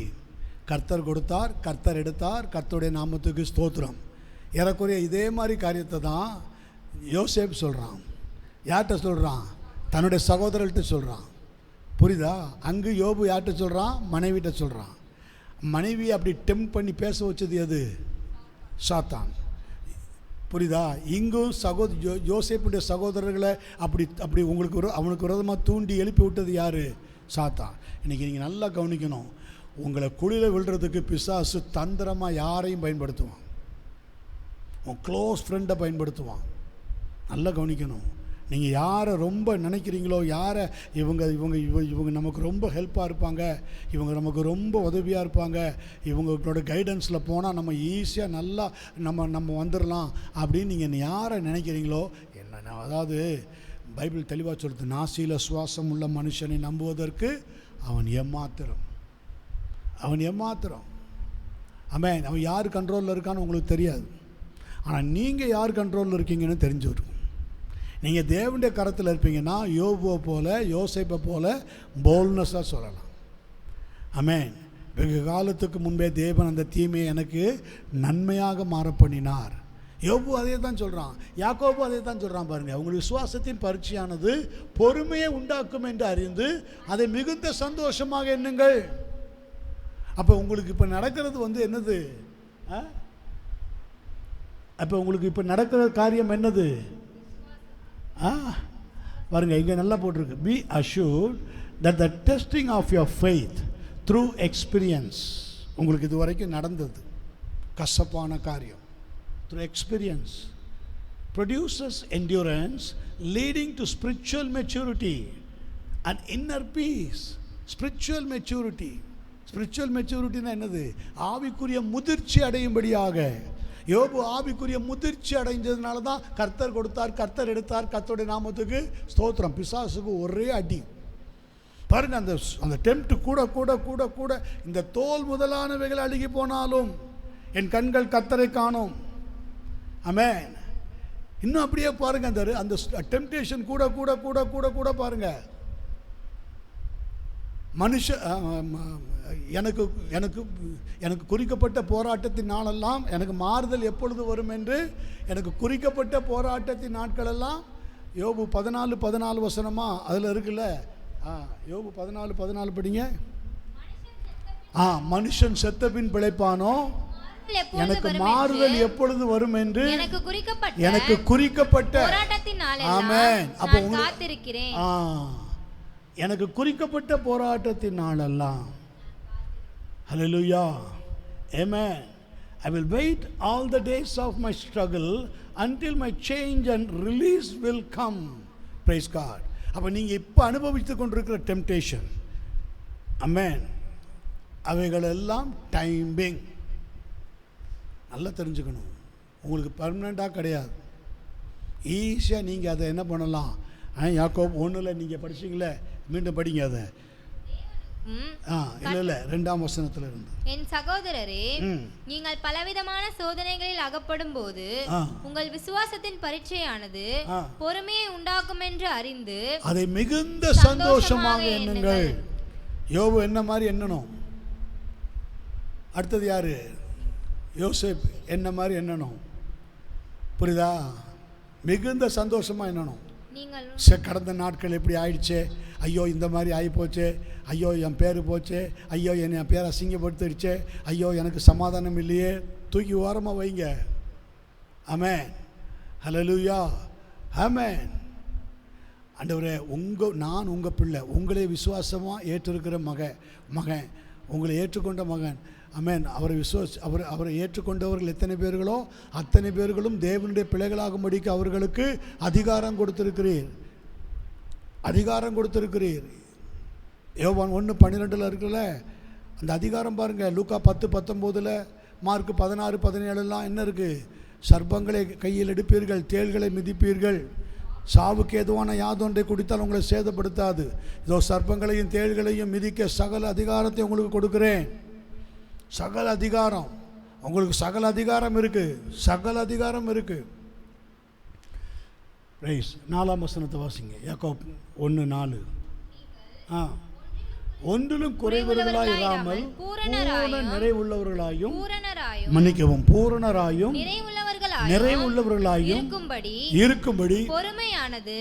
கர்த்தர் கொடுத்தார், கர்த்தர் எடுத்தார், கர்த்தருடைய நாமத்துக்கு ஸ்தோத்திரம். ஏறக்குறைய இதே மாதிரி காரியத்தை தான் யோசேப் சொல்கிறான். யார்கிட்ட சொல்கிறான்? தன்னுடைய சகோதரர்கிட்ட சொல்கிறான். புரியுதா? அங்கு யோபு யார்கிட்ட சொல்கிறான்? மனைவிட்ட சொல்கிறான். மனைவி அப்படி டெம்ப் பண்ணி பேச வச்சது எது? சாத்தான். புரியுதா? இங்கும் யோசேப்புடைய சகோதரர்களை அப்படி அவனுக்கு விரோதமாக தூண்டி எழுப்பி விட்டது யார்? சாத்தான். இன்றைக்கி நீங்கள் நல்லா கவனிக்கணும். உங்களை குழியில் விழுறதுக்கு பிசாசு தந்திரமாக யாரையும் பயன்படுத்துவான். உன் க்ளோஸ் ஃப்ரெண்டை பயன்படுத்துவான். நல்லா கவனிக்கணும். நீங்கள் யாரை ரொம்ப நினைக்கிறீங்களோ, யாரை இவங்க நமக்கு ரொம்ப ஹெல்ப்பாக இருப்பாங்க, இவங்க நமக்கு ரொம்ப உதவியாக இருப்பாங்க, இவங்களோட கைடன்ஸில் போனால் நம்ம ஈஸியாக நல்லா நம்ம வந்துடலாம் அப்படின்னு நீங்கள் யாரை நினைக்கிறீங்களோ, என்ன அதாவது பைபிள் தெளிவாக சொல்லுது, நாசியில் சுவாசம் உள்ள மனுஷனை நம்புவதற்கு அவன் ஏமாத்திரம். ஆமென். அவன் யார் கண்ட்ரோலில் இருக்கான்னு உங்களுக்கு தெரியாது. ஆனால் நீங்கள் யார் கண்ட்ரோலில் இருக்கீங்கன்னு தெரிஞ்சுருக்கும். நீங்கள் தேவனுடைய கரத்தில் இருப்பீங்கன்னா யோபுவை போல, யோசேப்பை போல போல்னஸாக சொல்லலாம். ஆமென். வெகு காலத்துக்கு முன்பே தேவன் அந்த தீமையை எனக்கு நன்மையாக மாற பண்ணினார். யோபு அதே தான் சொல்கிறான், யாக்கோபு அதே தான் சொல்கிறான். பாருங்கள், உங்கள் விசுவாசத்தின் பரீட்சையானது பொறுமையை உண்டாக்கும் என்று அறிந்து அதை மிகுந்த சந்தோஷமாக எண்ணுங்கள். அப்போ உங்களுக்கு இப்போ நடக்கிறது என்னது? அப்போ உங்களுக்கு இப்போ நடக்கிற காரியம் என்னது? பாருங்க, இங்கே நல்லா போட்டிருக்கு, be assured that the testing of your faith through experience. உங்களுக்கு இது வரைக்கும் நடந்தது கசப்பான காரியம், through experience produces endurance leading to spiritual maturity and inner peace. spiritual maturity னா என்னது? ஆவிக்குரிய முதிர்ச்சி அடையும்படியாக. யோபு ஆவிக்குரிய முதிர்ச்சி அடைஞ்சதுனால தான் கர்த்தர் கொடுத்தார், கர்த்தர் எடுத்தார், கர்த்தருடைய நாமத்துக்கு ஸ்தோத்திரம். பிசாசுக்கு ஒரே அடி. பாருங்க, அந்த டெம்ப்ட் கூட கூட கூட கூட இந்த தோல் முதலானவைகள் அழுகி போனாலும் என் கண்கள் கர்த்தரை காணும். ஆமென். இன்னும் அப்படியே பாருங்க, அந்த டெம்ப்டேஷன் கூட கூட கூட கூட கூட பாருங்க. எனக்கு எனக்கு எனக்கு குறிக்கப்பட்ட போராட்டத்தின் நாளெல்லாம் எனக்கு மாறுதல் எப்பொழுது வரும் என்று எனக்கு குறிக்கப்பட்ட போராட்டத்தின் நாட்களெல்லாம் யோபு 14 வசனமா அதில் இருக்குல்ல. யோபு 14 படிங்க. மனுஷன் செத்த பின் பிழைப்பானோ, எனக்கு மாறுதல் எப்பொழுது வரும் என்று எனக்கு குறிக்கப்பட்ட ஆமென். அப்போ எனக்கு குறிக்கப்பட்ட போராட்டத்தின் நாளெல்லாம். ஹல்லேலூயா, ஆமென். I will wait all the days of my struggle until my change and release will come. Praise God. அப்போ நீங்கள் இப்போ அனுபவித்து கொண்டிருக்கிற டெம்ப்டேஷன், ஆமென், அவைகளெல்லாம் டைமிங். நல்லா தெரிஞ்சுக்கணும், உங்களுக்கு பர்மனெண்ட்டாக கிடையாது. ஈஸியாக நீங்கள் அதை என்ன பண்ணலாம்? யாக்கோபு 1 நீங்கள் படிச்சிங்களே, மீண்டும் படிங்க அதை. இல்ல 2ஆம் வசனத்துல இருந்து. என் சகோதரரே, நீங்கள் பலவிதமான சோதனைகளில் அகப்படும் போது உங்கள் விசுவாசத்தின் பரீட்சையானது பொறுமையை உண்டாக்கும் என்று அறிந்து அதை மிகுந்த சந்தோஷமாக எண்ணுங்கள். யோபு என்ன மாதிரி எண்ணணும்? அடுத்தது யாரு? யோசேப் என்ன மாதிரி எண்ணணும்? புரியுதா? மிகுந்த சந்தோஷமா எண்ணணும். கடந்த நாட்கள் எப்படி ஆயிடுச்சு, ஐயோ இந்த மாதிரி ஆகி போச்சு, ஐயோ என் பேர் போச்சு, ஐயோ என் பேர் அசிங்கப்படுத்திடுச்சு, ஐயோ எனக்கு சமாதானம் இல்லையே, தூக்கி ஓரமாக வைங்க. ஆமென், ஹல்லேலூயா, ஆமென். ஆண்டவரே, நான் உங்கள் பிள்ளை, உங்களே விசுவாசமாக ஏற்றிருக்கிற மகன், உங்களை ஏற்றுக்கொண்ட மகன். ஆமென். அவரை ஏற்றுக்கொண்டவர்கள் எத்தனை பேர்களோ அத்தனை பேர்களும் தேவனுடைய பிள்ளைகளாகும்படிக்கு அவர்களுக்கு அதிகாரம் கொடுத்திருக்கிறீர். யோவான் 1:12 இருக்குல்ல, அந்த அதிகாரம் பாருங்கள். லூக்கா 10:19, மார்க் 16:17 என்ன இருக்குது? சர்ப்பங்களை கையில் எடுப்பீர்கள், தேள்களை மிதிப்பீர்கள், சாவுக்கு ஏதுவான யாதொன்றை குடித்தால் உங்களை சேதப்படுத்தாது. இதோ சர்ப்பங்களையும் தேள்களையும் மிதிக்க சகல அதிகாரத்தை உங்களுக்கு கொடுக்கிறேன். சகல அதிகாரம் உங்களுக்கு, சகல அதிகாரம் இருக்கு. ரைஸ் 4ஆம் வசனத்தை வாசிங்க. யாக்கோபு 1:4. ஒன்றிலும் குறைவுள்ளவர்களாய் இராமல் பூரண நிறைவுள்ளவர்களாயும், மன்னிக்கவும், பூரணராயும் நிறைவுள்ளவர்களாயும் இருக்கும்படி பொறுமையானது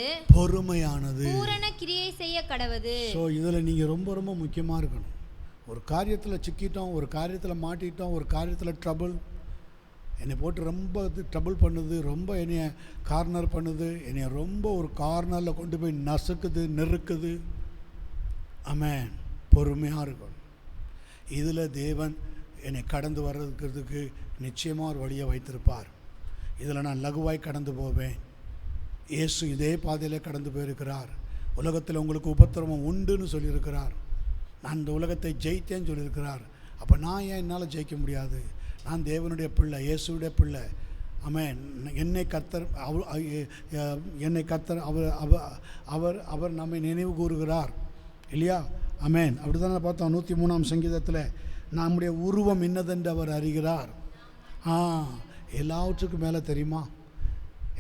பூரண கிரியை செய்ய கடவது. ஸோ இதில் நீங்கள் ரொம்ப ரொம்ப முக்கியமாக இருக்கணும். ஒரு காரியத்தில் சிக்கிட்டோம், ஒரு காரியத்தில் மாட்டிட்டோம், ஒரு காரியத்தில் ட்ரபிள் என்னை போட்டு ரொம்ப ட்ரபிள் பண்ணுது, ரொம்ப என்னைய கார்னர் பண்ணுது, என்னைய ரொம்ப ஒரு கார்னரில் கொண்டு போய் நசுக்குது, நெருக்குது. ஆமென். பொறுமையாக இருக்கணும். இதில் தேவன் என்னை கடந்து வர்றதுக்கு நிச்சயமாக ஒரு வழியை வைத்திருப்பார். இதில் நான் லகுவாய் கடந்து போவேன். இயேசு இதே பாதையில் கடந்து போயிருக்கிறார். உலகத்தில் உங்களுக்கு உபத்திரவம் உண்டுன்னு சொல்லியிருக்கிறார். நான் இந்த உலகத்தை ஜெயித்தேன்னு சொல்லியிருக்கிறார். அப்போ நான் ஏன் என்னால் ஜெயிக்க முடியாது? நான் தேவனுடைய பிள்ளை, இயேசுடைய பிள்ளை. ஆமென். என்னை கர்த்தர் அவர் நம்மை நினைவு கூறுகிறார் இல்லையா? ஆமென். அப்படி தானே பார்த்தோம் 103ஆம் சங்கீதத்தில், நம்முடைய உருவம் இன்னதென்று அவர் அறிகிறார். எல்லாவற்றுக்கும் மேலே தெரியுமா?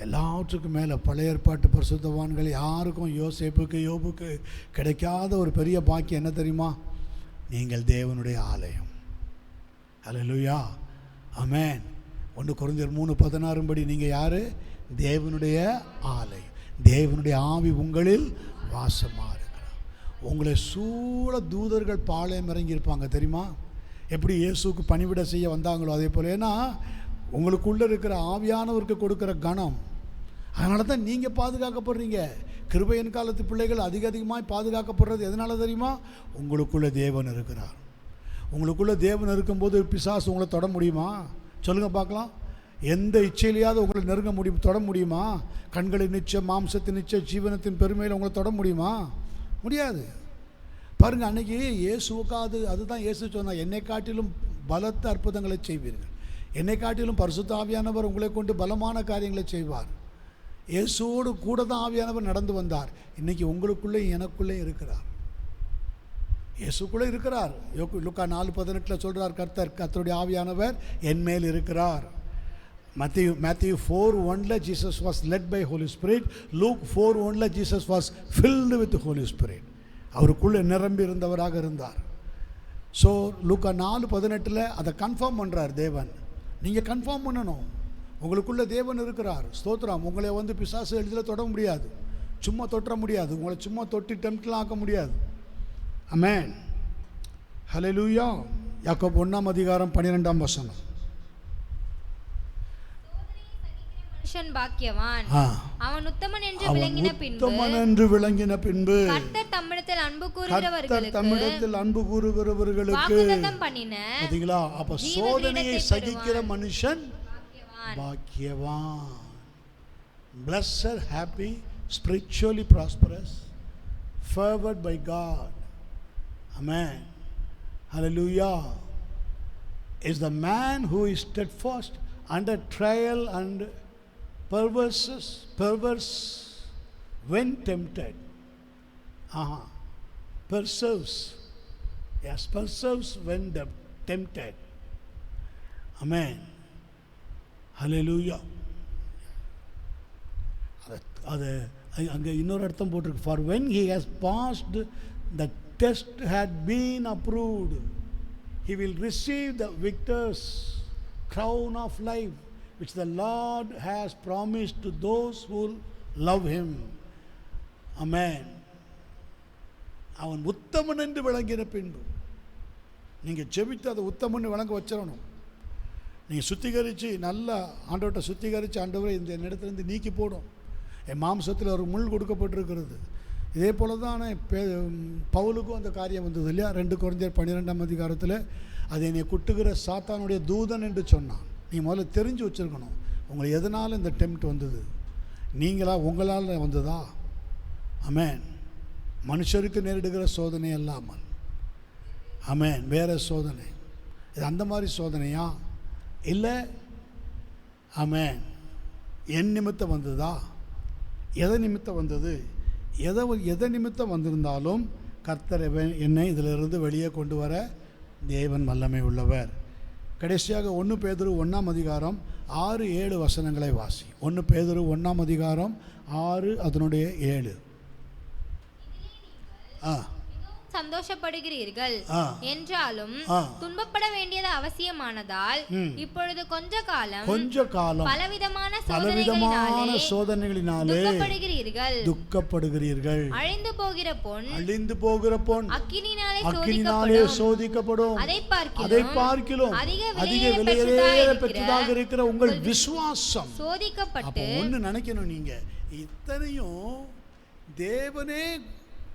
எல்லாவற்றுக்கும் மேலே பழைய ஏற்பாட்டு பரிசுத்தவான்கள் யாருக்கும், யோபுக்கு கிடைக்காத ஒரு பெரிய பாக்கியம் என்ன தெரியுமா? நீங்கள் தேவனுடைய ஆலயம். ஹல்லேலூயா, ஆமென். 1 கொரிந்தியர் 3:16 படி நீங்கள் யார்? தேவனுடைய ஆலை, தேவனுடைய ஆவி உங்களில் வாசமாக இருக்கிறார். உங்களை சூழ தூதர்கள் பாளையம் இறங்கியிருப்பாங்க தெரியுமா? எப்படி இயேசுக்கு பணிவிட செய்ய வந்தாங்களோ அதே போல். ஏன்னா உங்களுக்குள்ளே இருக்கிற ஆவியானவருக்கு கொடுக்குற கணம். அதனால தான் நீங்கள் பாதுகாக்கப்படுறீங்க. கிருபையின் காலத்து பிள்ளைகள் அதிகமாக பாதுகாக்கப்படுறது எதனால தெரியுமா? உங்களுக்குள்ளே தேவன் இருக்கிறார். உங்களுக்குள்ளே தேவன் இருக்கும்போது பிசாசு உங்களை தொட முடியுமா? சொல்லுங்கள் பார்க்கலாம். எந்த இச்சையிலையாவது உங்களை நெருங்க முடியும், தொட முடியுமா? கண்களின் நிச்சயம், மாம்சத்தின் நிச்சயம், ஜீவனத்தின் பெருமையில் உங்களை தொட முடியுமா? முடியாது. பாருங்கள், அன்றைக்கி இயேசுக்காது அதுதான் இயேசு சொன்னார், என்னை காட்டிலும் பலத்த அற்புதங்களை செய்வீர்கள், என்னை காட்டிலும் பரிசுத்த ஆவியானவர் உங்களை கொண்டு பலமான காரியங்களை செய்வார். இயேசுவோடு கூட தான் ஆவியானவர் நடந்து வந்தார். இன்றைக்கி உங்களுக்குள்ளே எனக்குள்ளே இருக்கிறார், இயேசுக்குள்ளே இருக்கிறார். லூக்கா 4:18 சொல்கிறார், கர்த்தருடைய ஆவியானவர் என் மேல் இருக்கிறார். Matthew 4:1 Jesus was led by Holy Spirit. Luke 4:1 Jesus was filled with the Holy Spirit. அவருக்குள்ளே நிரம்பி இருந்தவராக இருந்தார். ஸோ லூக்கா 4:18 அதை கன்ஃபார்ம் பண்ணுறார் தேவன். நீங்கள் கன்ஃபார்ம் பண்ணணும், உங்களுக்குள்ளே தேவன் இருக்கிறார். ஸ்தோத்திரம். உங்களை பிசாசு எளிதில் தொட முடியாது, சும்மா தொட்ட முடியாது, உங்களை சும்மா தொட்டி டெம்ப்ட்லாம் ஆக்க முடியாது. ஆமென். ஹல்லேலூயா. யாக்கோபு 1:12 மனுஷன் பாக்கியவான், அவன் உத்தமன் என்று விளங்கின பின்பு கர்த்தர் தம்மிடத்தில் அன்பு கூறுகிறவர்களுக்கு வாக்குத்தத்தம் பண்ணின. பாத்தீங்களா? அப்ப சோதனையை சகிக்கிற மனுஷன் பாக்கியவான். Blessed, happy, spiritually prosperous, favored by God. Amen. Hallelujah. Is the man who is steadfast under trial and perverse when tempted. Perseveres. Yes, perseveres when tempted. Amen. Hallelujah. அது அங்கே இன்னொரு அர்த்தம் போட்டிருக்கு. For when he has passed the test had been approved, he will receive the victor's crown of life, which the Lord has promised to those who love him. Amen. அவன் உத்தமன் என்று விளங்கின பின்பு, நீங்கள் ஜெபித்து அதை உத்தமன் விளங்க வச்சிடணும். நீங்கள் சுத்திகரித்து நல்லா ஆண்டவர்கிட்ட சுத்திகரித்து, ஆண்டவரை இந்த இடத்துலேருந்து நீக்கி போடும், என் மாம்சத்தில் ஒரு முள் கொடுக்கப்பட்டிருக்கிறது. இதே போல தான் பவுலுக்கும் அந்த காரியம் வந்தது இல்லையா? 2 கொரிந்தியர் 12 அது என்னை குட்டுகிற சாத்தானுடைய தூதன் என்று சொன்னான். நீங்கள் முதல்ல தெரிஞ்சு வச்சுருக்கணும், உங்களை எதனால் இந்த டெம்ப்ட் வந்தது, நீங்களா உங்களால் வந்ததா? ஆமென். மனுஷருக்கு நேரிடுகிற சோதனை அல்லாமல், ஆமென், வேறு சோதனை. இது அந்த மாதிரி சோதனையா? இல்லை. ஆமென். என் நிமித்தம் வந்ததா? எதை நிமித்தம் வந்தது? எதை நிமித்தம் வந்திருந்தாலும் கர்த்தர் என்னை இதிலிருந்து வெளியே கொண்டு வர தேவன் வல்லமை உள்ளவர். கடைசியாக 1 பேதுரு 1 6-7 வாசி. 1 பேதுரு 1 6 அதனுடைய 7. சந்தோஷப்படுகிறீர்கள் என்றாலும் துன்பப்பட வேண்டியது அவசியமானதால் இப்பொழுது கொஞ்ச காலம் பலவிதமான சோதனைகளினாலே துக்கப்படுகிறீர்கள். அழிந்து போகிற பொன் அக்கினியினாலே சோதிக்கப்படும். அதை பார்க்கிலும் அதிக விலையேற பெற்றதாக இருக்கிற உங்கள் விசுவாசம் சோதிக்கப்பட்டு. ஒன்று நினைக்கணும், நீங்க இத்தனையும் தேவனே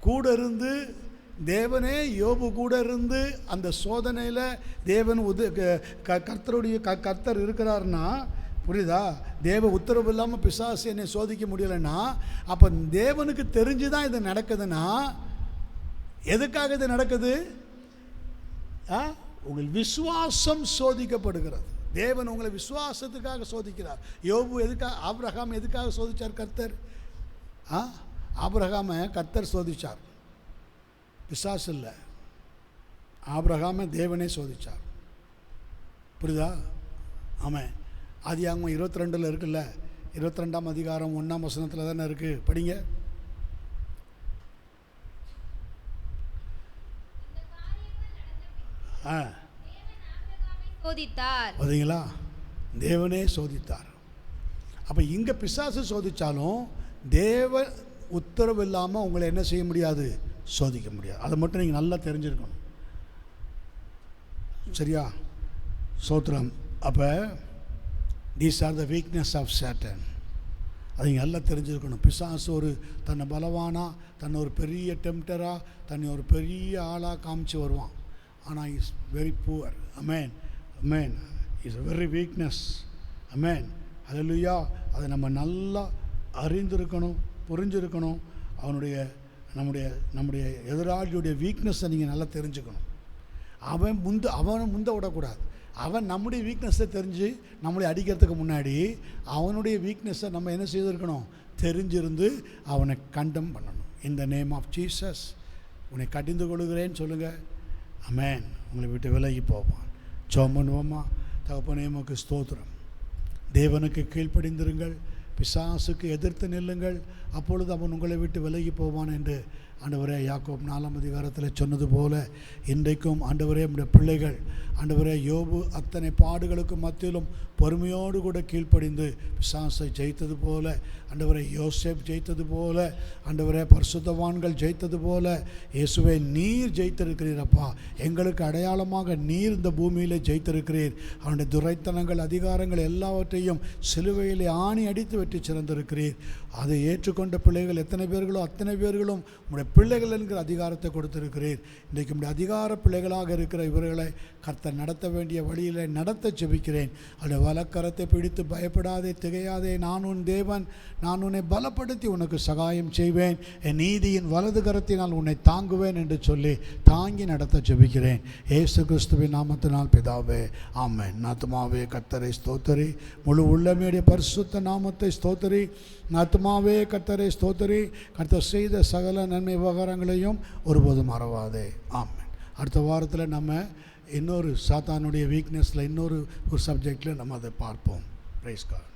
கூட இருந்து, தேவனே யோபு கூட இருந்து அந்த சோதனையில் தேவன் கர்த்தர் இருக்கிறார்னா, புரியுதா? தேவ உத்தரவு இல்லாமல் பிசாசு என்னை சோதிக்க முடியலைன்னா, அப்போ தேவனுக்கு தெரிஞ்சு தான் இது நடக்குதுன்னா, எதுக்காக இது நடக்குது? உங்கள் விசுவாசம் சோதிக்கப்படுகிறது. தேவன் உங்களை விசுவாசத்துக்காக சோதிக்கிறார். யோபு எதுக்காக, ஆபிரகாம் எதுக்காக சோதித்தார் கர்த்தர்? ஆபிரகாமை கர்த்தர் சோதித்தார், பிசாசு இல்லை. ஆபிரகாமை தேவனே சோதித்தார். புரியுதா? ஆமாம். ஆதியாகமம் 22 இருக்குல்ல, 22 1 தானே இருக்குது. படிங்க. பார்த்தீங்களா? தேவனே சோதித்தார். அப்போ இங்கே பிசாசு சோதித்தாலும் தேவ உத்தரவு இல்லாமல் உங்களை என்ன செய்ய முடியாது, சோதிக்க முடியாது. அதை மட்டும் நீங்கள் நல்லா தெரிஞ்சிருக்கணும். சரியா? சோத்திரம். அப்போ these are the weakness of Satan. அதை நீங்கள் நல்லா தெரிஞ்சிருக்கணும். பிசாசு ஒரு தன்னை பலவானா, தன்னை ஒரு பெரிய டெம்ப்டராக, தன்னை ஒரு பெரிய ஆளாக காமிச்சு வருவான். ஆனால் is very poor. Amen, amen. Is very weakness. Amen, hallelujah. அதை நம்ம நல்லா அறிந்திருக்கணும், புரிஞ்சிருக்கணும். நம்முடைய எதிராளியுடைய வீக்னஸை நீங்கள் நல்லா தெரிஞ்சுக்கணும். அவனை முந்த விடக்கூடாது. அவன் நம்முடைய வீக்னஸை தெரிஞ்சு நம்மளை அடிக்கிறதுக்கு முன்னாடி அவனுடைய வீக்னஸை நம்ம என்ன செய்திருக்கணும், தெரிஞ்சிருந்து அவனை கண்டம் பண்ணணும். இன் த நேம் ஆஃப் ஜீசஸ் உன்னை கடிந்து கொள்கிறேன்னு சொல்லுங்கள். அமேன். உங்களை விட்டு விலகி போவான். ஜெபம் பண்ணுவோமா? தகப்பனே உமக்கு ஸ்தோத்திரம். தேவனுக்கு கீழ்ப்படிந்திருங்கள், பிசாசுக்கு எதிர்த்து நில்லுங்கள், அப்பொழுது அவன் உங்களை விட்டு விலகி போவான் என்று ஆண்டவரே யாக்கோப் 4ஆம் அதிகாரத்தில் சொன்னது போல இன்றைக்கும் ஆண்டவரே நம்முடைய பிள்ளைகள் ஆண்டவரே யோபு அத்தனை பாடுகளுக்கு மத்தியிலும் பொறுமையோடு கூட கீழ்ப்படிந்து பிசாசை ஜெயித்தது போல, ஆண்டவரே யோசேப் ஜெயித்தது போல, ஆண்டவரே பரிசுத்தவான்கள் ஜெயித்தது போல இயேசுவே நீர் ஜெயித்திருக்கிறீரப்பா. எங்களுக்கு அடையாளமாக நீர் இந்த பூமியிலே ஜெயித்திருக்கிறீர். அவனுடைய துரைத்தனங்கள் அதிகாரங்கள் எல்லாவற்றையும் சிலுவையிலே ஆணி அடித்து வெற்றி சிறந்திருக்கிறீர். அதை ஏற்றுக்கொண்ட பிள்ளைகள் எத்தனை பேர்களோ அத்தனை பேர்களும் உங்களுடைய பிள்ளைகள் என்கிற அதிகாரத்தை கொடுத்திருக்கிறீர். இன்றைக்கு நம்முடைய அதிகார பிள்ளைகளாக இருக்கிற இவர்களை கர்த்தர் நடத்த வேண்டிய வழியில் நடத்த ஜெபிக்கிறேன். அவருடைய வலக்கரத்தை பிடித்து பயப்படாதே, திகையாதே, நான் உன் தேவன், நான் உன்னை பலப்படுத்தி உனக்கு சகாயம் செய்வேன், என் நீதியின் வலது கரத்தினால் உன்னை தாங்குவேன் என்று சொல்லி தாங்கி நடத்த ஜெபிக்கிறேன். இயேசு கிறிஸ்துவின் நாமத்தினால் பிதாவே, ஆமென். ஆத்துமாவே கர்த்தரை ஸ்தோத்திரி, முழு உள்ளமையுடைய பரிசுத்த நாமத்தை ஸ்தோத்திரி. ஆத்துமாவே கர்த்தரை ஸ்தோத்திரி. கர்த்தர் செய்த சகல நன்மை விவகாரங்களையும் ஒருபோதும் மறவாதே. ஆமென். அடுத்த வாரத்தில் நம்ம இன்னொரு சாத்தானுடைய வீக்னஸில் இன்னொரு சப்ஜெக்டில் நம்ம அதை பார்ப்போம். Praise God.